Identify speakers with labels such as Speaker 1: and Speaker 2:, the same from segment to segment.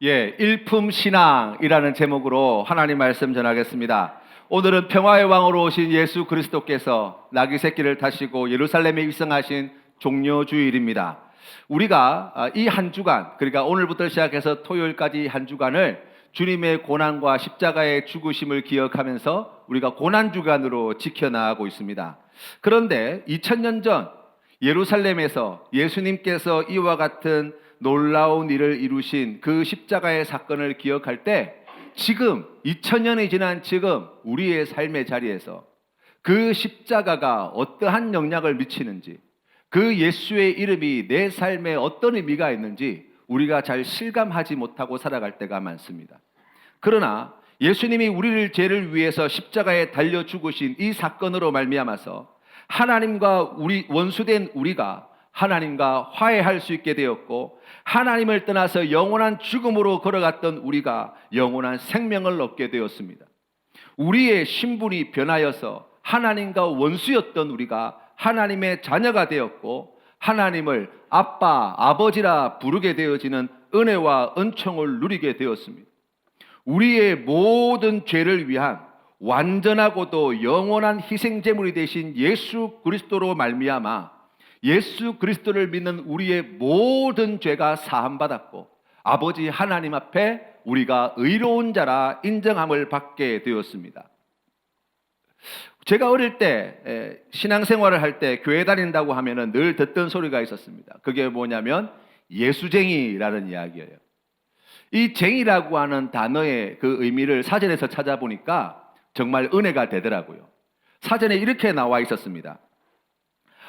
Speaker 1: 일품신앙이라는 제목으로 하나님 말씀 전하겠습니다. 오늘은 평화의 왕으로 오신 예수 그리스도께서 나귀 새끼를 타시고 예루살렘에 입성하신 종려주일입니다. 우리가 이 한 주간, 그러니까 오늘부터 시작해서 토요일까지 한 주간을 주님의 고난과 십자가의 죽으심을 기억하면서 우리가 고난주간으로 지켜나가고 있습니다. 그런데 2000년 전 예루살렘에서 예수님께서 이와 같은 놀라운 일을 이루신 그 십자가의 사건을 기억할 때 지금 2000년이 지난 지금 우리의 삶의 자리에서 그 십자가가 어떠한 영향을 미치는지, 그 예수의 이름이 내 삶에 어떤 의미가 있는지 우리가 잘 실감하지 못하고 살아갈 때가 많습니다. 그러나 예수님이 우리를 죄를 위해서 십자가에 달려 죽으신 이 사건으로 말미암아서 하나님과 우리 원수된 우리가 하나님과 화해할 수 있게 되었고, 하나님을 떠나서 영원한 죽음으로 걸어갔던 우리가 영원한 생명을 얻게 되었습니다. 우리의 신분이 변하여서 하나님과 원수였던 우리가 하나님의 자녀가 되었고, 하나님을 아빠, 아버지라 부르게 되어지는 은혜와 은총을 누리게 되었습니다. 우리의 모든 죄를 위한 완전하고도 영원한 희생제물이 되신 예수 그리스도로 말미암아 예수 그리스도를 믿는 우리의 모든 죄가 사함받았고, 아버지 하나님 앞에 우리가 의로운 자라 인정함을 받게 되었습니다. 제가 어릴 때 신앙생활을 할 때 교회 다닌다고 하면은 늘 듣던 소리가 있었습니다. 그게 뭐냐면 예수쟁이라는 이야기예요. 이 쟁이라고 하는 단어의 그 의미를 사전에서 찾아보니까 정말 은혜가 되더라고요. 사전에 이렇게 나와 있었습니다.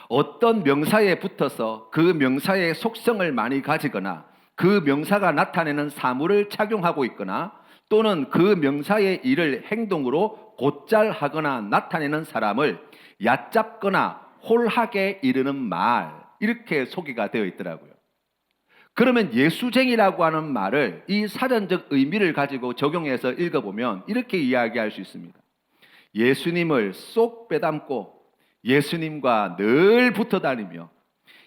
Speaker 1: 어떤 명사에 붙어서 그 명사의 속성을 많이 가지거나 그 명사가 나타내는 사물을 착용하고 있거나 또는 그 명사의 일을 행동으로 곧잘 하거나 나타내는 사람을 얕잡거나 홀하게 이르는 말, 이렇게 소개가 되어 있더라고요. 그러면 예수쟁이라고 하는 말을 이 사전적 의미를 가지고 적용해서 읽어보면 이렇게 이야기할 수 있습니다. 예수님을 쏙 빼닮고 예수님과 늘 붙어 다니며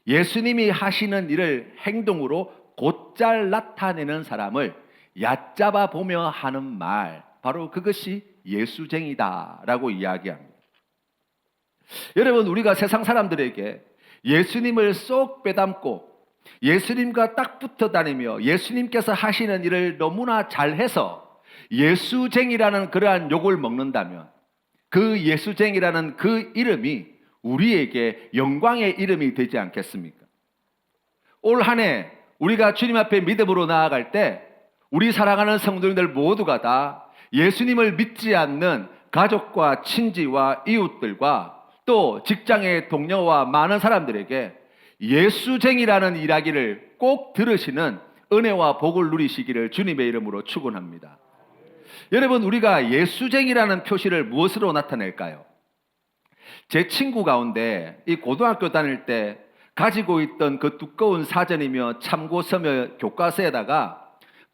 Speaker 1: 예수님이 하시는 일을 행동으로 곧잘 나타내는 사람을 얕잡아 보며 하는 말, 바로 그것이 예수쟁이다라고 이야기합니다. 여러분, 우리가 세상 사람들에게 예수님을 쏙 빼닮고 예수님과 딱 붙어 다니며 예수님께서 하시는 일을 너무나 잘해서 예수쟁이라는 그러한 욕을 먹는다면 그 예수쟁이라는 그 이름이 우리에게 영광의 이름이 되지 않겠습니까? 올 한 해 우리가 주님 앞에 믿음으로 나아갈 때 우리 사랑하는 성도님들 모두가 다 예수님을 믿지 않는 가족과 친지와 이웃들과 또 직장의 동료와 많은 사람들에게 예수쟁이라는 이야기를 꼭 들으시는 은혜와 복을 누리시기를 주님의 이름으로 축원합니다. 여러분, 우리가 예수쟁이라는 표시를 무엇으로 나타낼까요? 제 친구 가운데 이 고등학교 다닐 때 가지고 있던 그 두꺼운 사전이며 참고서며 교과서에다가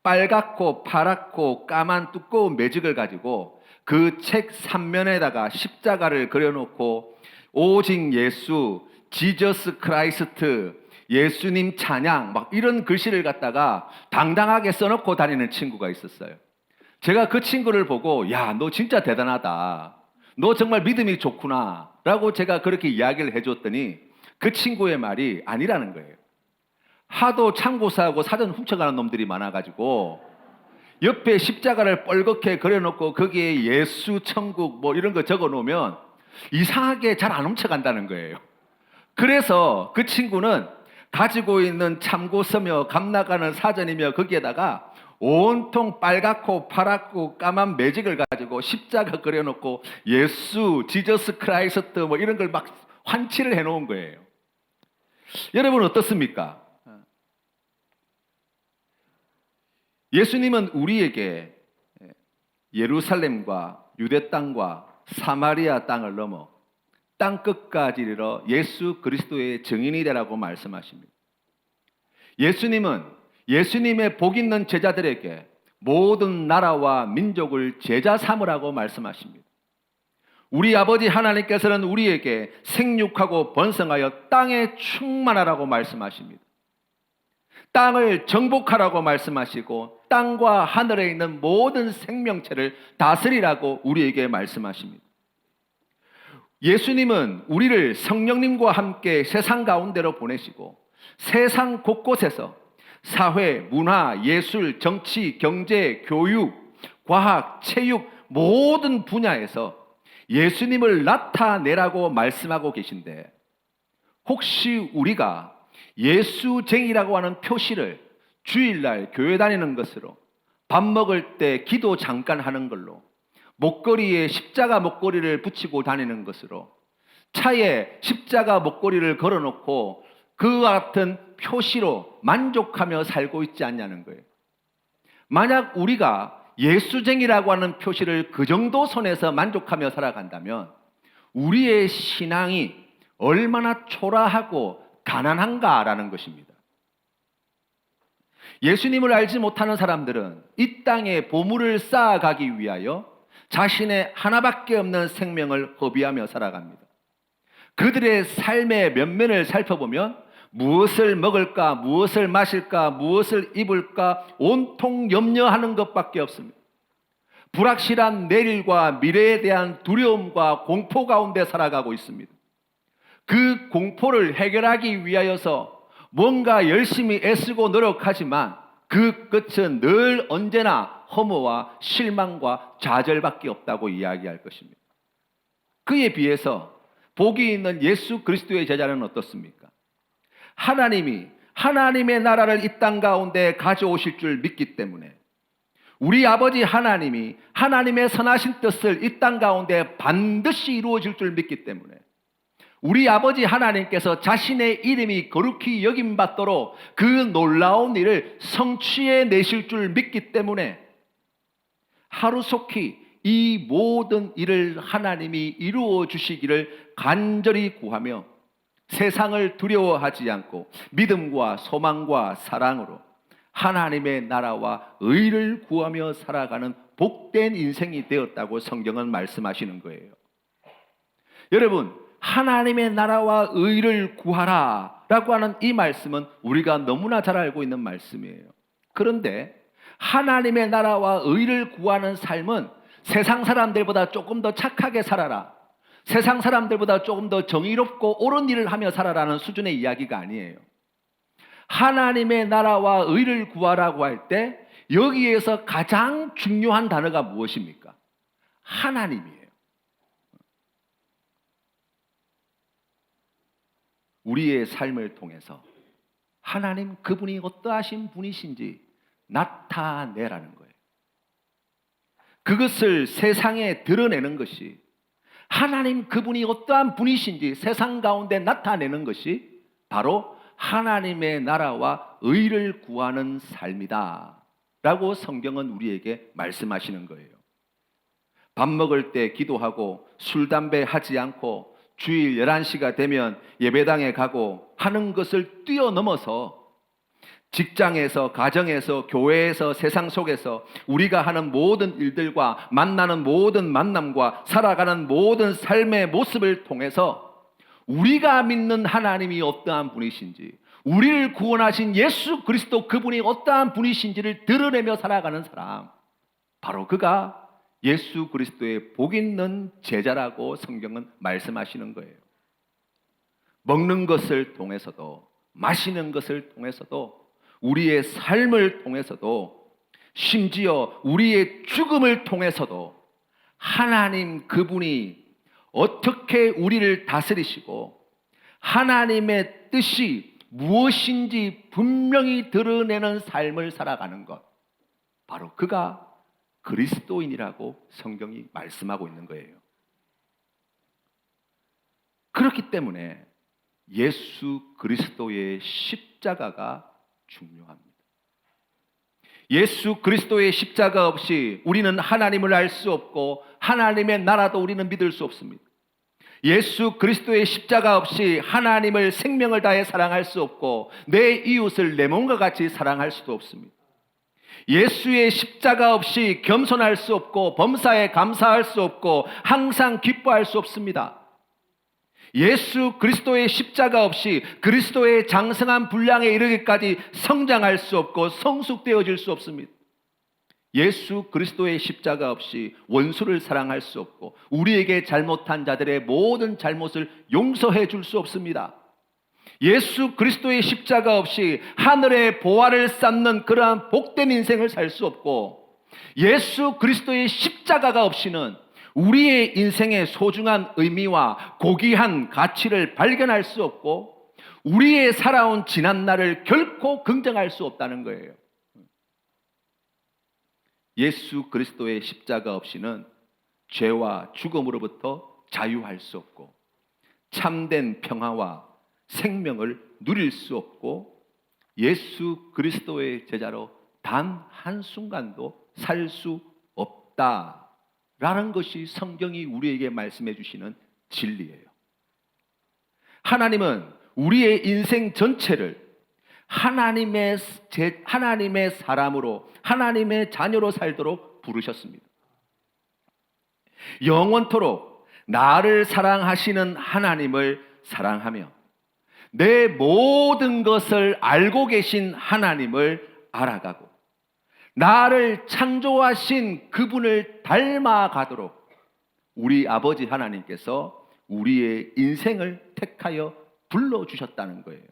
Speaker 1: 빨갛고 파랗고 까만 두꺼운 매직을 가지고 그 책 3면에다가 십자가를 그려놓고 오직 예수, 지저스 크라이스트, 예수님 찬양, 막 이런 글씨를 갖다가 당당하게 써놓고 다니는 친구가 있었어요. 제가 그 친구를 보고 야, 너 진짜 대단하다, 너 정말 믿음이 좋구나 라고 제가 그렇게 이야기를 해줬더니 그 친구의 말이 아니라는 거예요. 하도 참고서하고 사전 훔쳐가는 놈들이 많아가지고 옆에 십자가를 뻘겋게 그려놓고 거기에 예수 천국 뭐 이런 거 적어놓으면 이상하게 잘 안 훔쳐간다는 거예요. 그래서 그 친구는 가지고 있는 참고서며 감나가는 사전이며 거기에다가 온통 빨갛고 파랗고 까만 매직을 가지고 십자가 그려놓고 예수, 지저스 크라이스트 뭐 이런 걸 막 환치를 해놓은 거예요. 여러분 어떻습니까? 예수님은 우리에게 예루살렘과 유대 땅과 사마리아 땅을 넘어 땅끝까지 이르러 예수 그리스도의 증인이 되라고 말씀하십니다. 예수님은 예수님의 복 있는 제자들에게 모든 나라와 민족을 제자 삼으라고 말씀하십니다. 우리 아버지 하나님께서는 우리에게 생육하고 번성하여 땅에 충만하라고 말씀하십니다. 땅을 정복하라고 말씀하시고 땅과 하늘에 있는 모든 생명체를 다스리라고 우리에게 말씀하십니다. 예수님은 우리를 성령님과 함께 세상 가운데로 보내시고 세상 곳곳에서 사회, 문화, 예술, 정치, 경제, 교육, 과학, 체육 모든 분야에서 예수님을 나타내라고 말씀하고 계신데, 혹시 우리가 예수쟁이라고 하는 표시를 주일날 교회 다니는 것으로, 밥 먹을 때 기도 잠깐 하는 걸로, 목걸이에 십자가 목걸이를 붙이고 다니는 것으로, 차에 십자가 목걸이를 걸어놓고 그와 같은 표시로 만족하며 살고 있지 않냐는 거예요. 만약 우리가 예수쟁이라고 하는 표시를 그 정도 선에서 만족하며 살아간다면 우리의 신앙이 얼마나 초라하고 가난한가라는 것입니다. 예수님을 알지 못하는 사람들은 이 땅에 보물을 쌓아가기 위하여 자신의 하나밖에 없는 생명을 허비하며 살아갑니다. 그들의 삶의 면면을 살펴보면 무엇을 먹을까, 무엇을 마실까, 무엇을 입을까 온통 염려하는 것밖에 없습니다. 불확실한 내일과 미래에 대한 두려움과 공포 가운데 살아가고 있습니다. 그 공포를 해결하기 위하여서 뭔가 열심히 애쓰고 노력하지만 그 끝은 늘 언제나 허무와 실망과 좌절밖에 없다고 이야기할 것입니다. 그에 비해서 복이 있는 예수 그리스도의 제자는 어떻습니까? 하나님이 하나님의 나라를 이 땅 가운데 가져오실 줄 믿기 때문에, 우리 아버지 하나님이 하나님의 선하신 뜻을 이 땅 가운데 반드시 이루어질 줄 믿기 때문에, 우리 아버지 하나님께서 자신의 이름이 거룩히 여김받도록 그 놀라운 일을 성취해 내실 줄 믿기 때문에 하루속히 이 모든 일을 하나님이 이루어 주시기를 간절히 구하며 세상을 두려워하지 않고 믿음과 소망과 사랑으로 하나님의 나라와 의를 구하며 살아가는 복된 인생이 되었다고 성경은 말씀하시는 거예요. 여러분, 하나님의 나라와 의를 구하라 라고 하는 이 말씀은 우리가 너무나 잘 알고 있는 말씀이에요. 그런데 하나님의 나라와 의를 구하는 삶은 세상 사람들보다 조금 더 착하게 살아라, 세상 사람들보다 조금 더 정의롭고 옳은 일을 하며 살아라는 수준의 이야기가 아니에요. 하나님의 나라와 의를 구하라고 할 때 여기에서 가장 중요한 단어가 무엇입니까? 하나님이에요. 우리의 삶을 통해서 하나님 그분이 어떠하신 분이신지 나타내라는 거예요. 그것을 세상에 드러내는 것이, 하나님 그분이 어떠한 분이신지 세상 가운데 나타내는 것이 바로 하나님의 나라와 의를 구하는 삶이다 라고 성경은 우리에게 말씀하시는 거예요. 밥 먹을 때 기도하고 술, 담배 하지 않고 주일 11시가 되면 예배당에 가고 하는 것을 뛰어넘어서 직장에서, 가정에서, 교회에서, 세상 속에서 우리가 하는 모든 일들과 만나는 모든 만남과 살아가는 모든 삶의 모습을 통해서 우리가 믿는 하나님이 어떠한 분이신지, 우리를 구원하신 예수 그리스도 그분이 어떠한 분이신지를 드러내며 살아가는 사람, 바로 그가 예수 그리스도의 복 있는 제자라고 성경은 말씀하시는 거예요. 먹는 것을 통해서도, 마시는 것을 통해서도, 우리의 삶을 통해서도, 심지어 우리의 죽음을 통해서도 하나님 그분이 어떻게 우리를 다스리시고 하나님의 뜻이 무엇인지 분명히 드러내는 삶을 살아가는 것, 바로 그가 그리스도인이라고 성경이 말씀하고 있는 거예요. 그렇기 때문에 예수 그리스도의 십자가가 중요합니다. 예수 그리스도의 십자가 없이 우리는 하나님을 알 수 없고 하나님의 나라도 우리는 믿을 수 없습니다. 예수 그리스도의 십자가 없이 하나님을 생명을 다해 사랑할 수 없고 내 이웃을 내 몸과 같이 사랑할 수도 없습니다. 예수의 십자가 없이 겸손할 수 없고 범사에 감사할 수 없고 항상 기뻐할 수 없습니다. 예수 그리스도의 십자가 없이 그리스도의 장성한 분량에 이르기까지 성장할 수 없고 성숙되어질 수 없습니다. 예수 그리스도의 십자가 없이 원수를 사랑할 수 없고 우리에게 잘못한 자들의 모든 잘못을 용서해 줄 수 없습니다. 예수 그리스도의 십자가 없이 하늘의 보화를 쌓는 그러한 복된 인생을 살 수 없고 예수 그리스도의 십자가가 없이는 우리의 인생의 소중한 의미와 고귀한 가치를 발견할 수 없고 우리의 살아온 지난날을 결코 긍정할 수 없다는 거예요. 예수 그리스도의 십자가 없이는 죄와 죽음으로부터 자유할 수 없고 참된 평화와 생명을 누릴 수 없고 예수 그리스도의 제자로 단 한순간도 살 수 없다라는 것이 성경이 우리에게 말씀해 주시는 진리예요. 하나님은 우리의 인생 전체를 하나님의 사람으로 하나님의 자녀로 살도록 부르셨습니다. 영원토록 나를 사랑하시는 하나님을 사랑하며 내 모든 것을 알고 계신 하나님을 알아가고 나를 창조하신 그분을 닮아가도록 우리 아버지 하나님께서 우리의 인생을 택하여 불러주셨다는 거예요.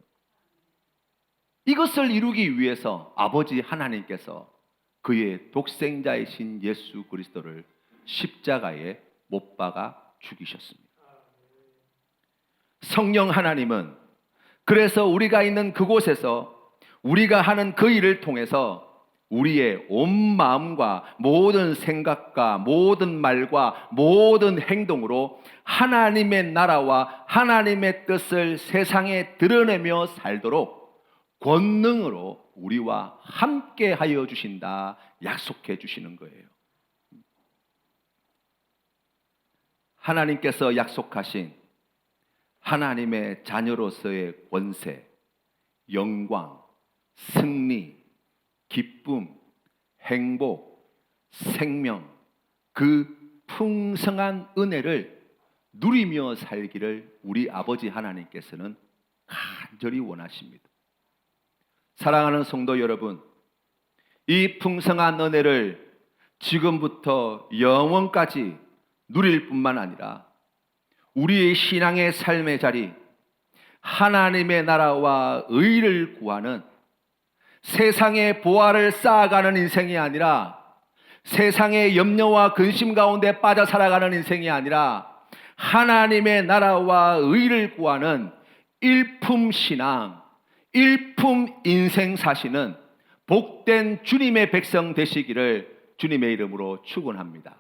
Speaker 1: 이것을 이루기 위해서 아버지 하나님께서 그의 독생자이신 예수 그리스도를 십자가에 못 박아 죽이셨습니다. 성령 하나님은 그래서 우리가 있는 그곳에서 우리가 하는 그 일을 통해서 우리의 온 마음과 모든 생각과 모든 말과 모든 행동으로 하나님의 나라와 하나님의 뜻을 세상에 드러내며 살도록 권능으로 우리와 함께 하여 주신다 약속해 주시는 거예요. 하나님께서 약속하신 하나님의 자녀로서의 권세, 영광, 승리, 기쁨, 행복, 생명, 그 풍성한 은혜를 누리며 살기를 우리 아버지 하나님께서는 간절히 원하십니다. 사랑하는 성도 여러분, 이 풍성한 은혜를 지금부터 영원까지 누릴 뿐만 아니라 우리의 신앙의 삶의 자리, 하나님의 나라와 의를 구하는 세상의 보화를 쌓아가는 인생이 아니라 세상의 염려와 근심 가운데 빠져 살아가는 인생이 아니라 하나님의 나라와 의를 구하는 일품 신앙, 일품 인생 사시는 복된 주님의 백성 되시기를 주님의 이름으로 축원합니다.